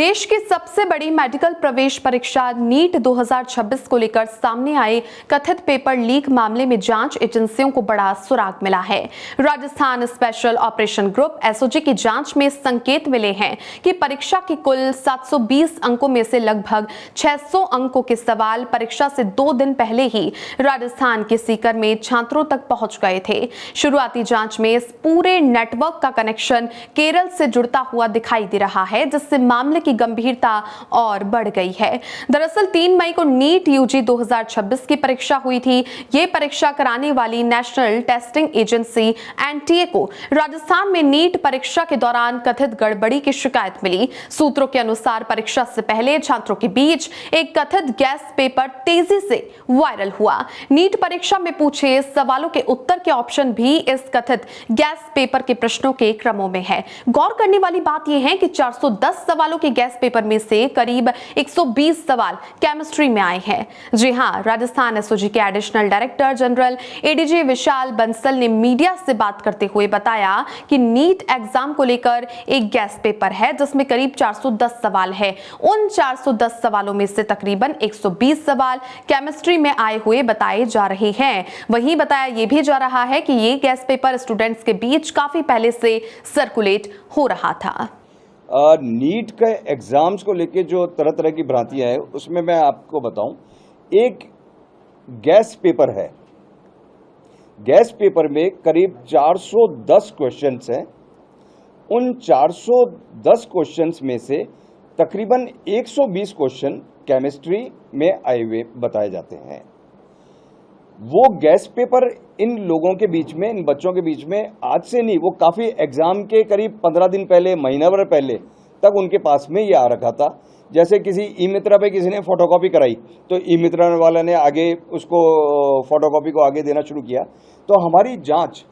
देश की सबसे बड़ी मेडिकल प्रवेश परीक्षा नीट 2026 को लेकर सामने आए कथित पेपर लीक मामले में जांच एजेंसियों को बड़ा सुराग मिला है। Rajasthan special operation group SOG की जांच में संकेत मिले हैं कि परीक्षा के कुल 720 अंकों में से लगभग 600 अंकों के सवाल परीक्षा से 2 दिन पहले ही राजस्थान के सीकर में छात्रों तक पहुंच गए थे। शुरुआती जांच में इस पूरे नेटवर्क का कनेक्शन केरल से जुड़ता हुआ दिखाई दे रहा है, जिससे मामले की गंभीरता और बढ़ गई है। दरअसल 3 मई को नीट यूजी 2026 की परीक्षा हुई थी। ये परीक्षा कराने वाली नेशनल टेस्टिंग एजेंसी एनटीए को राजस्थान में नीट परीक्षा के दौरान कथित गड़बड़ी की शिकायत मिली। सूत्रों के अनुसार परीक्षा से पहले छात्रों के बीच एक कथित गैस पेपर तेजी से वायरल हुआ। नीट परीक्षा में पूछे सवालों के उत्तर के ऑप्शन भी इस कथित गैस पेपर के प्रश्नों के क्रमों में है। गौर करने वाली बात यह है कि 410 सवालों के गैस पेपर में से करीब 120 सवाल केमिस्ट्री में आए हैं। जी हां, राजस्थान एसओजी के एडिशनल डायरेक्टर जनरल एडीजी विशाल बंसल ने मीडिया से बात करते हुए बताया कि नीट एग्जाम को लेकर एक गैस पेपर है जिसमें करीब 410 सवाल है। उन 410 सवालों में से तकरीबन 120 सवाल केमिस्ट्री में आए हुए बताए जा रहे हैं। वहीं बताया यह भी जा रहा है कि ये गैस पेपर स्टूडेंट्स के बीच काफी पहले से सर्कुलेट हो रहा था। नीट के एग्जाम्स को लेके जो तरह तरह की भ्रांतियां हैं उसमें मैं आपको बताऊं, एक गैस पेपर है। गैस पेपर में करीब 410 क्वेश्चंस हैं। उन 410 क्वेश्चंस में से तकरीबन 120 क्वेश्चन केमिस्ट्री में आए हुए बताए जाते हैं। वो गैस पेपर इन लोगों के बीच में, इन बच्चों के बीच में आज से नहीं, वो काफ़ी एग्ज़ाम के करीब 15 दिन पहले, महीना भर पहले तक उनके पास में ये आ रखा था। जैसे किसी ई मित्रा पे किसी ने फोटोकॉपी कराई तो ई मित्रा वाला ने आगे उसको फोटोकॉपी को आगे देना शुरू किया। तो हमारी जांच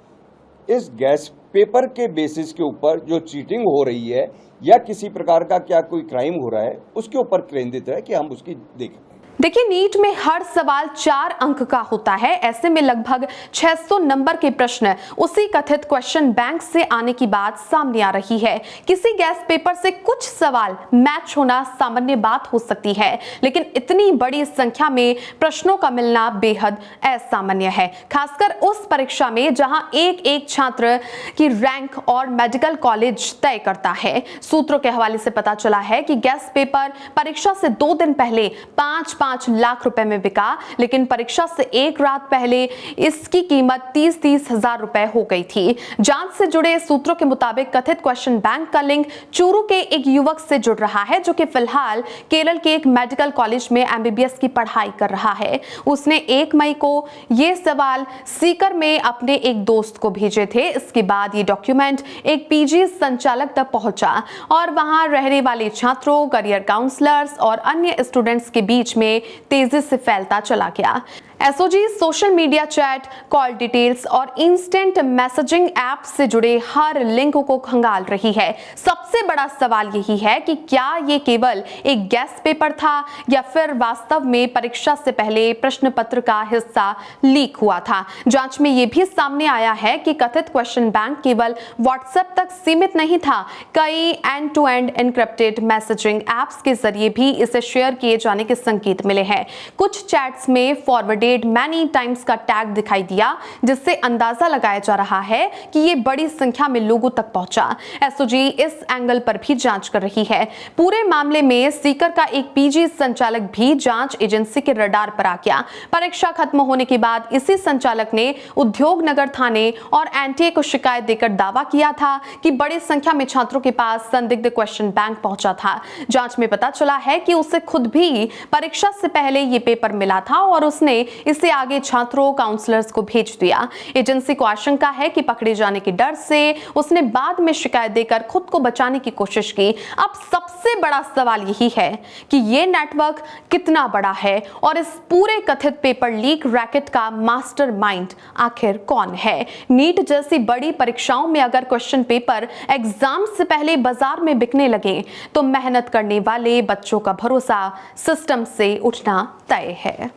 इस गैस पेपर के बेसिस के ऊपर जो चीटिंग हो रही है या किसी प्रकार का क्या कोई क्राइम हो रहा है उसके ऊपर केंद्रित है कि हम उसकी देखें। देखिए, नीट में हर सवाल 4 अंक का होता है। ऐसे में लगभग 600 नंबर के प्रश्न उसी कथित क्वेश्चन बैंक से आने की बात सामने आ रही है। किसी गैस पेपर से कुछ सवाल मैच होना सामान्य बात हो सकती है, लेकिन इतनी बड़ी संख्या में प्रश्नों का मिलना बेहद असामान्य है, खासकर उस परीक्षा में जहां एक एक छात्र की रैंक और मेडिकल कॉलेज तय करता है। सूत्रों के हवाले से पता चला है कि गैस पेपर परीक्षा से 2 दिन पहले 5 लाख रुपए में बिका, लेकिन परीक्षा से एक रात पहले इसकी कीमत 30 हजार रुपए हो गई थी। जांच से जुड़े सूत्रों के मुताबिक कथित क्वेश्चन बैंक का लिंक चूरू के एक युवक से जुड़ रहा है, जो कि फिलहाल केरल के एक मेडिकल कॉलेज में एमबीबीएस की पढ़ाई कर रहा है। उसने 1 मई को ये सवाल सीकर में अपने एक दोस्त को भेजे थे। इसके बाद ये डॉक्यूमेंट एक पीजी संचालक तक पहुंचा और वहां रहने वाले छात्रों, करियर काउंसलर्स और अन्य स्टूडेंट्स के बीच में तेजी से फैलता चला गया। SOG social media chat, call details और इंस्टेंट मैसेजिंग ऐप से जुड़े हर लिंक को खंगाल रही है। सबसे बड़ा सवाल यही है कि क्या ये केवल एक गैस पेपर था या फिर वास्तव में परीक्षा से पहले प्रश्न पत्र का हिस्सा लीक हुआ था। जांच में यह भी सामने आया है कि कथित क्वेश्चन बैंक केवल व्हाट्सएप तक सीमित नहीं था। कई end to end encrypted messaging apps के जरिए भी इसे शेयर किए जाने के संकेत मिले हैं। कुछ चैट्स में फॉरवर्डेड मैनी टाइम्स का टैग दिखाई दिया, जिससे अंदाजा लगाया जा रहा है कि ये बड़ी संख्या में लोगों तक पहुंचा। एसओजी इस एंगल पर भी जांच कर रही है। पूरे मामले में सीकर का एक पीजी संचालक भी जांच एजेंसी के रडार पर आ गया। परीक्षा खत्म होने के बाद इसी संचालक ने उद्योग नगर थाने और एनटीए को शिकायत देकर दावा किया था कि बड़ी संख्या में छात्रों के पास संदिग्ध क्वेश्चन बैंक पहुंचा था। जांच में पता चला है कि उसे खुद भी परीक्षा से पहले ये पेपर मिला था और उसने इसे आगे छात्रों, काउंसलर्स को भेज दिया। एजेंसी को आशंका है कि पकड़े जाने के डर से उसने बाद में शिकायत देकर खुद को बचाने की कोशिश की। अब सबसे बड़ा सवाल यही है कि ये नेटवर्क कितना बड़ा है और इस पूरे कथित पेपर लीक रैकेट का मास्टरमाइंड आखिर कौन है। नीट जैसी बड़ी परीक्षाओं में अगर क्वेश्चन पेपर एग्जाम से पहले बाजार में बिकने लगे तो मेहनत करने वाले बच्चों का भरोसा सिस्टम से उठना तय है।